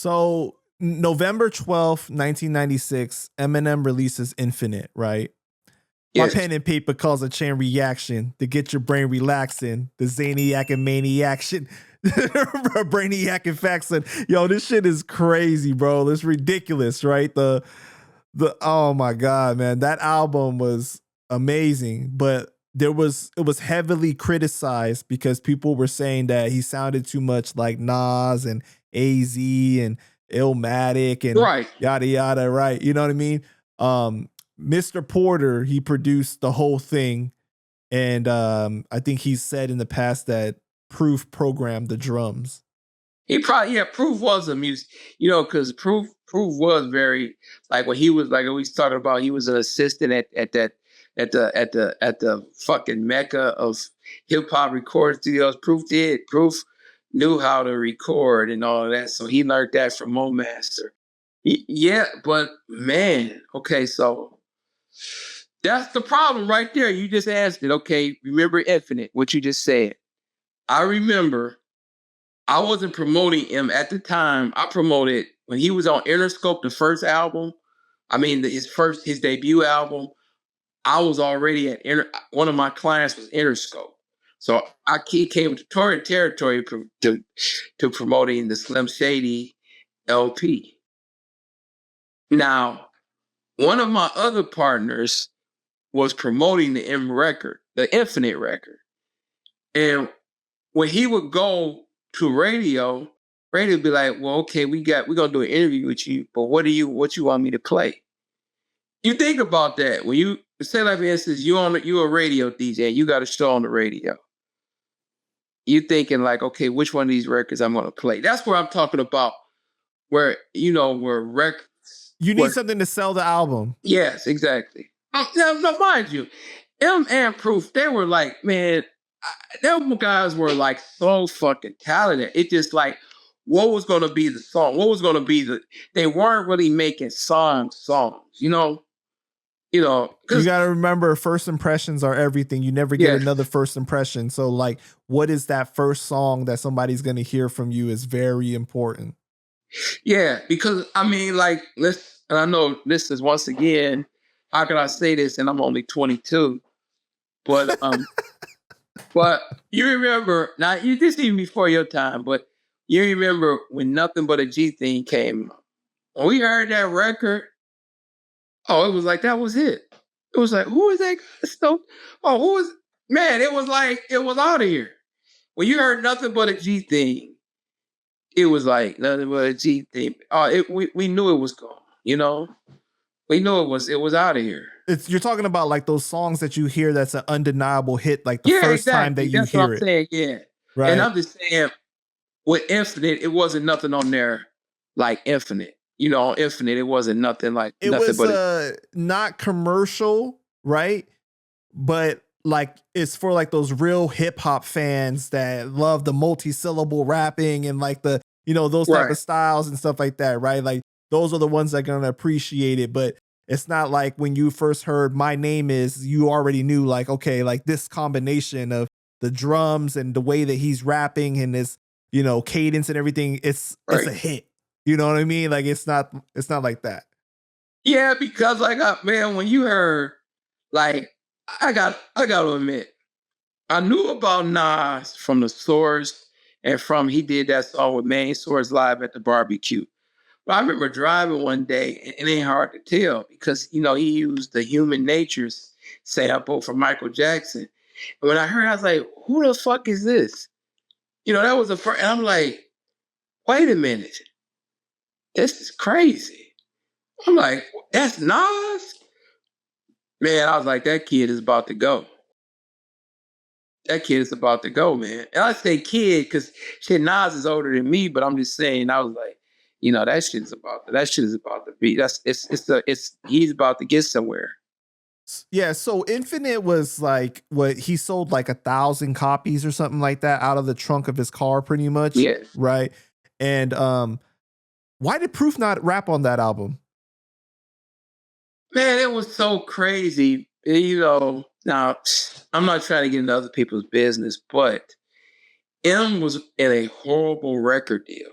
So November 12th, 1996, Eminem releases Infinite, right? My Yes. pen and paper calls a chain reaction to get your brain relaxing. The Zaniac and Maniac shit. Brainiac and Faxon. Yo, this shit is crazy, bro. It's ridiculous, right? The oh my God, man. That album was amazing, but it was heavily criticized because people were saying that he sounded too much like Nas and AZ and Illmatic and Right. yada yada, right? You know what I mean? Mr. Porter, he produced the whole thing, and I think he said in the past that Proof programmed the drums. He probably, yeah, Proof was a music, because Proof was very, like, when he was, like, we started about, he was an assistant at the fucking mecca of hip hop record studios. Proof knew how to record and all of that, so he learned that from Mo Master. Yeah, but man, okay, so that's the problem right there. You just asked it. Okay, remember Infinite, what you just said. I remember I wasn't promoting him at the time. I promoted when he was on Interscope, the first album. I mean, his debut album. I was already at one of my clients was Interscope, so he came to territory to promoting the Slim Shady LP. Now, one of my other partners was promoting the the Infinite record, and when he would go to radio would be like, well, okay, we're gonna do an interview with you, but what you want me to play? You think about that when you say, like, for instance, you a radio DJ, you got a show on the radio. You thinking like, okay, which one of these records I'm gonna play? That's where I'm talking about, where records. You need something to sell the album. Yes, exactly. Now, mind you, and Proof, they were like, man, them guys were like so fucking talented. It just like, what was going to be the song? What was going to be they weren't really making songs, you know? You got to remember, first impressions are everything. You never get another first impression. So like, what is that first song that somebody's going to hear from you is very important. Yeah, because I mean, like, and I know this is, once again, how can I say this? And I'm only 22, but but you remember, now this even before your time, but you remember when Nothing But a G Thing came. When we heard that record, it was like, that was it. It was like, who is that guy? Who is, man, it was like, it was out of here. When you heard Nothing But a G Thing, it was like Nothing But a G Thing. We knew it was gone, We knew it was out of here. You're talking about like those songs that you hear that's an undeniable hit, like the first time that you hear it. Saying, yeah. Right. And I'm just saying, with Infinite, it wasn't nothing on there like Infinite. Infinite, it wasn't nothing like it nothing was but not commercial, right? But like, it's for like those real hip hop fans that love the multi-syllable rapping and like the, those type of styles and stuff like that, right? Like, those are the ones that are going to appreciate it. But it's not like when you first heard My Name Is, you already knew like, okay, like this combination of the drums and the way that he's rapping and this, cadence and everything, it's a hit. You know what I mean? Like, it's not like that. Yeah, because like, man, when you heard, like, I got to admit, I knew about Nas from The Source and from, he did that song with Main Source Live at the Barbecue. But I remember driving one day, and it ain't hard to tell because, he used the Human Nature's sample from Michael Jackson. And when I heard, I was like, who the fuck is this? That was the first, and I'm like, wait a minute. This is crazy. I'm like, that's Nas? Man, I was like, that kid is about to go. That kid is about to go, man. And I say kid because Nas is older than me, but I'm just saying, I was like, that shit is about to be. He's about to get somewhere. Yeah, so Infinite was like, what, he sold like 1,000 copies or something like that out of the trunk of his car, pretty much. Yeah. Right. And why did Proof not rap on that album? Man, it was so crazy. Now, I'm not trying to get into other people's business, but M was in a horrible record deal.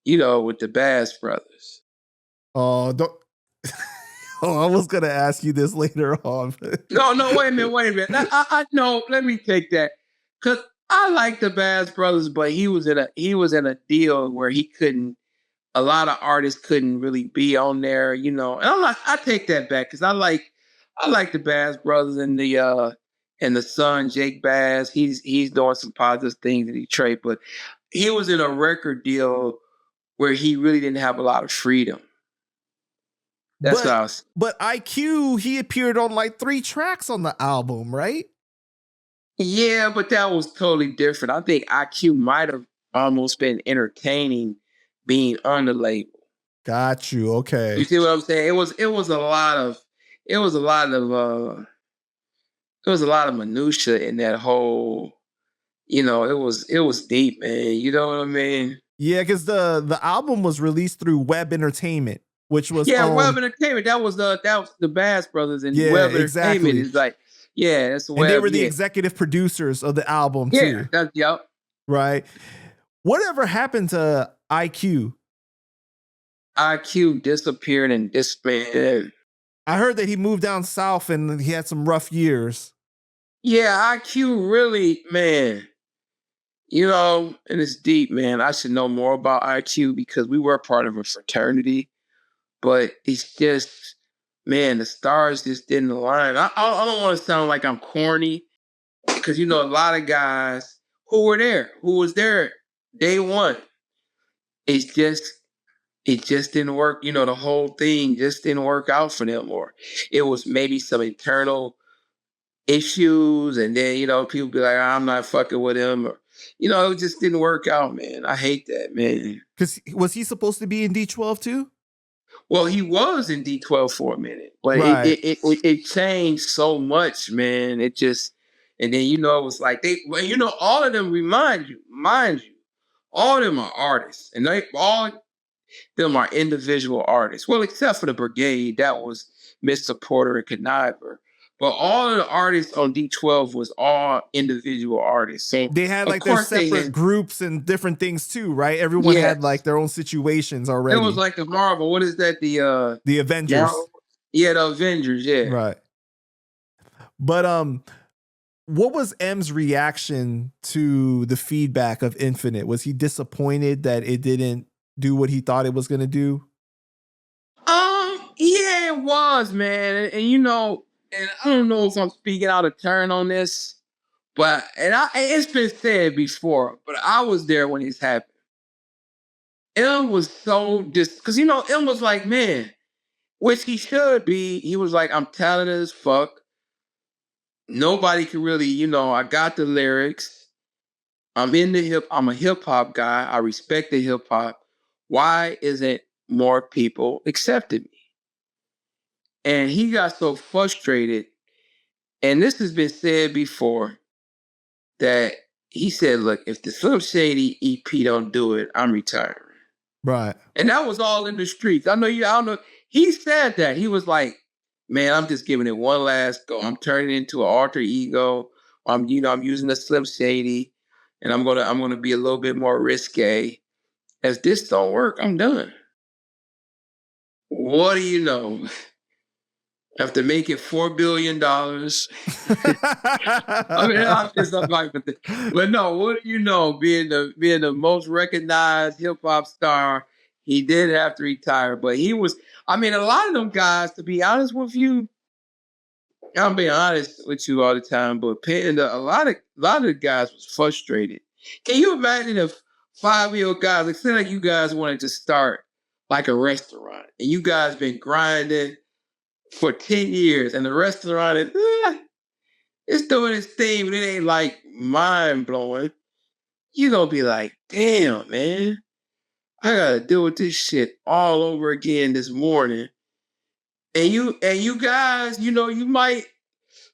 with the Bass Brothers. Oh, don't. Oh, I was gonna ask you this later on. No, wait a minute. I no, let me take that. Cause I like the Bass Brothers, but he was in a deal where he couldn't, a lot of artists couldn't really be on there, And I take that back because I like the Bass Brothers and the son, Jake Bass. He's doing some positive things in Detroit, but he was in a record deal where he really didn't have a lot of freedom. That's what I was. But IQ, he appeared on like 3 tracks on the album, right? Yeah, but that was totally different. I think IQ might have almost been entertaining being on the label. Got you. Okay. You see what I'm saying? It was a lot of minutia in that whole, it was deep, man. You know what I mean? Yeah, because the album was released through Web Entertainment, which was Web Entertainment. That was the Bass Brothers, and Web Entertainment is like, that's Web. And they were the executive producers of the album too. Yep. Right. Whatever happened to IQ? IQ disappeared and disbanded. I heard that he moved down south and he had some rough years. Yeah, IQ really, man. And it's deep, man. I should know more about IQ because we were part of a fraternity. But it's just, man, the stars just didn't align. I don't want to sound like I'm corny because, a lot of guys who was there day one. It just didn't work. The whole thing just didn't work out for them. Or it was maybe some internal issues. And then, people be like, I'm not fucking with him. Or, it just didn't work out, man. I hate that, man. Because was he supposed to be in D12 too? Well, he was in D12 for a minute, but right. it changed so much, man. It just, and then it was like all of them mind you, all of them are artists, and all of them are individual artists. Well, except for the Brigade, that was Mr. Porter and Conniver. But all of the artists on D12 was all individual artists. So they had like their separate groups and different things too, right? Everyone had like their own situations already. It was like the Marvel. What is that? The Avengers. Marvel? Yeah, the Avengers. Yeah. Right. But what was M's reaction to the feedback of Infinite? Was he disappointed that it didn't do what he thought it was going to do? Yeah, it was, man, and and I don't know if I'm speaking out of turn on this, but it's been said before, but I was there when this happened. M was so because M was like, man, which he should be. He was like, I'm talented as fuck. Nobody can really, I got the lyrics. I'm a hip hop guy. I respect the hip hop. Why isn't more people accepting me? And he got so frustrated, and this has been said before, that he said, look, if the Slim Shady EP don't do it, I'm retiring. Right. And that was all in the streets. I don't know. He said that. He was like, man, I'm just giving it one last go. I'm turning it into an alter ego. I'm using the Slim Shady, and I'm gonna be a little bit more risque. As this don't work, I'm done. What do you know? After making $4 billion, I mean, I'm just like, but no, what do you know? Being the most recognized hip hop star, he did have to retire. But he was, a lot of them guys, to be honest with you, I'm being honest with you all the time, but PANDA, a lot of the guys was frustrated. Can you imagine if 5-year-old guys, like say like you guys wanted to start like a restaurant, and you guys been grinding for 10 years, and the restaurant is it's doing its thing, but it ain't like mind blowing. You gonna be like, damn, man, I gotta deal with this shit all over again this morning. And you guys, you might,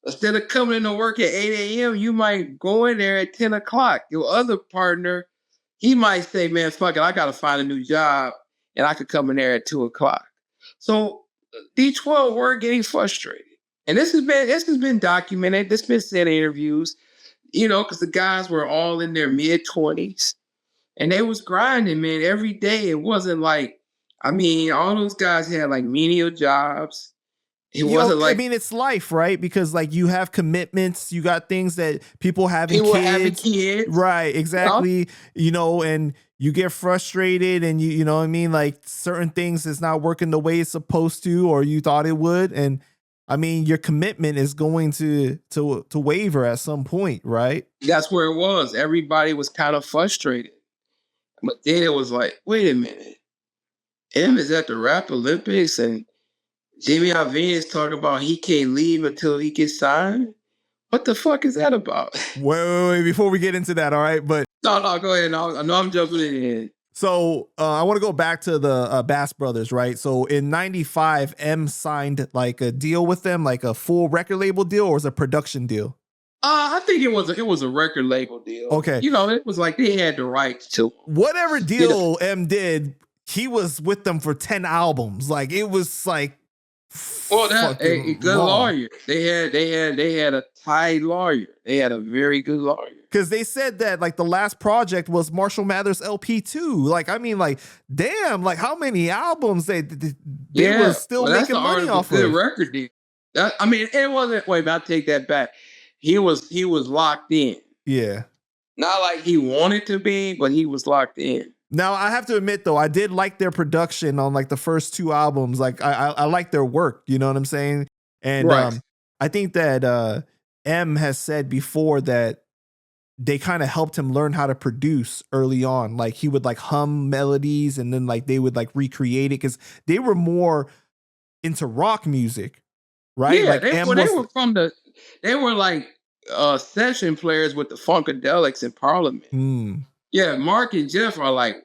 instead of coming into work at 8 a.m., you might go in there at 10 o'clock. Your other partner, he might say, man, fuck it, I gotta find a new job, and I could come in there at 2 o'clock. So D12 were getting frustrated. And this has been documented. This has been said in interviews, because the guys were all in their mid-20s. and they was grinding, man, every day. It wasn't like, I mean, all those guys had like menial jobs. It wasn't like, I mean, it's life, right? Because like you have commitments, you got things that people having people kids, having kids, right? Exactly. You know, and you get frustrated, and you know what I mean, like certain things is not working the way it's supposed to, or you thought it would, and I mean, your commitment is going to waver at some point, right? That's where it was. Everybody was kind of frustrated, but then it was like, wait a minute, M is at the Rap Olympics, and Jimmy Iovine is talking about he can't leave until he gets signed. What the fuck is that about? Wait, before we get into that, all right? But no, go ahead. No, I know I'm jumping in. So I want to go back to the Bass Brothers, right? So in '95, M signed like a deal with them, like a full record label deal, or was it a production deal? I think it was a record label deal. Okay, you know, it was like they had the rights to whatever deal M did. He was with them for 10 albums. Like it was like, well, that a good lawyer. They had a tight lawyer. They had a very good lawyer. Because they said that like the last project was Marshall Mathers LP2. Like, I mean, like, damn, like how many albums they were still making money off of. Good record deal. I mean, it wasn't. Wait, I'll take that back. He was locked in. Yeah. Not like he wanted to be, but he was locked in. Now, I have to admit, though, I did like their production on like the first 2 albums. Like, I like their work. You know what I'm saying? And right. I think that M has said before that they kind of helped him learn how to produce early on. Like he would like hum melodies and then like they would like recreate it because they were more into rock music, right? Yeah, like they were like session players with the Funkadelics in Parliament. Yeah, Mark and Jeff are like,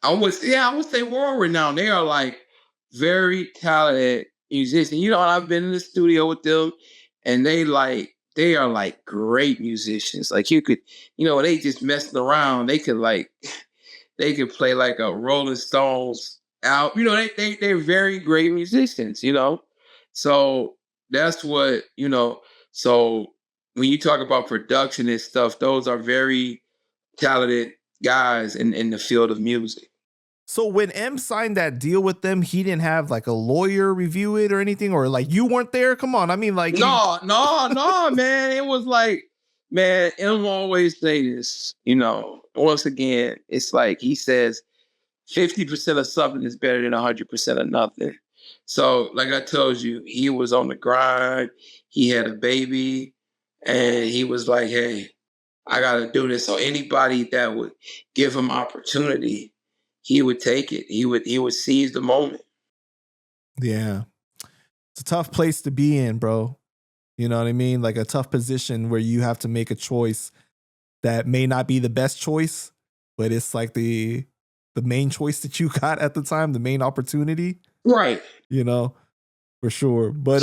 I would say world renowned. They are like very talented musicians. You know, I've been in the studio with them, and they are like great musicians. Like you could, you know, they just messing around. They could play like a Rolling Stones out. You know, they're very great musicians. You know, so that's what, you know. So when you talk about production and stuff, those are very talented guys in the field of music. So when M signed that deal with them, he didn't have like a lawyer review it or anything, or like you weren't there? Come on. I mean, like no, man. It was like, man, M always say this, you know, once again, it's like he says 50% of something is better than 100% of nothing. So, like I told you, he was on the grind, he had a baby, and he was like, hey, I gotta do this. So anybody that would give him opportunity, he would take it. He would seize the moment. Yeah. It's a tough place to be in, bro. You know what I mean? Like a tough position where you have to make a choice that may not be the best choice, but it's like the main choice that you got at the time, the main opportunity. Right. You know, for sure. But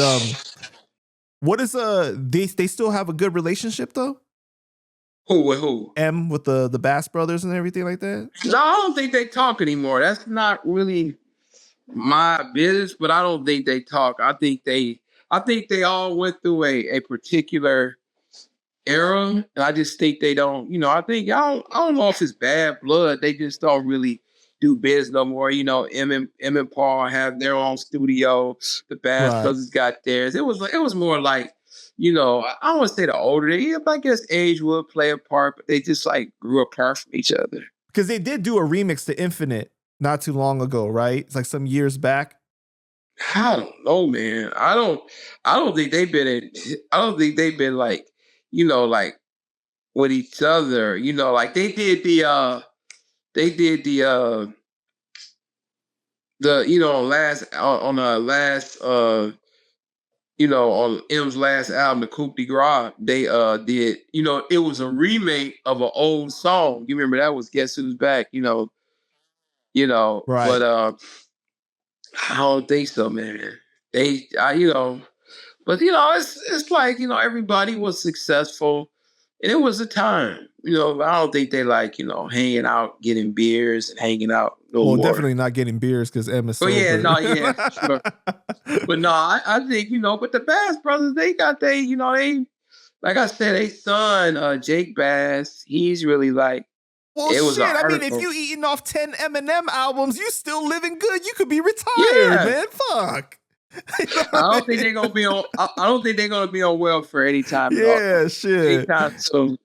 what is they still have a good relationship though? Who with who? M with the Bass Brothers and everything like that? No, I don't think they talk anymore. That's not really my business, but I don't think they talk. I think they all went through a particular era, and I just think they don't, you know, I don't know if it's bad blood. They just don't really do biz no more. You know, M and Paul have their own studio. The Bass Brothers got theirs. It was more like, you know, I don't want to say the older they, I guess age would play a part, but they just like grew apart from each other. Because they did do a remix to Infinite not too long ago, right? It's like some years back. I don't know, man. I don't think they've been like, you know, like with each other. You know, like they did the you know, you know, on M's last album, the Coup de Grace, they did, you know, it was a remake of an old song. You remember that was Guess Who's Back, you know, right. But I don't think so, man. You know, but you know, it's like, you know, everybody was successful, and it was a time. You know, I don't think they like, you know, hanging out, getting beers, and hanging out. Well, definitely not getting beers because Emma. But sure. But no, I think, you know, but the Bass Brothers, you know, they, like I said, they son, Jake Bass, he's really like, Well, shit. I mean, if you eating off 10 Eminem albums, you still living good. You could be retired, man. Fuck. I don't think they're gonna be on. I don't think they're gonna be on welfare anytime. Yeah, shit. Anytime soon.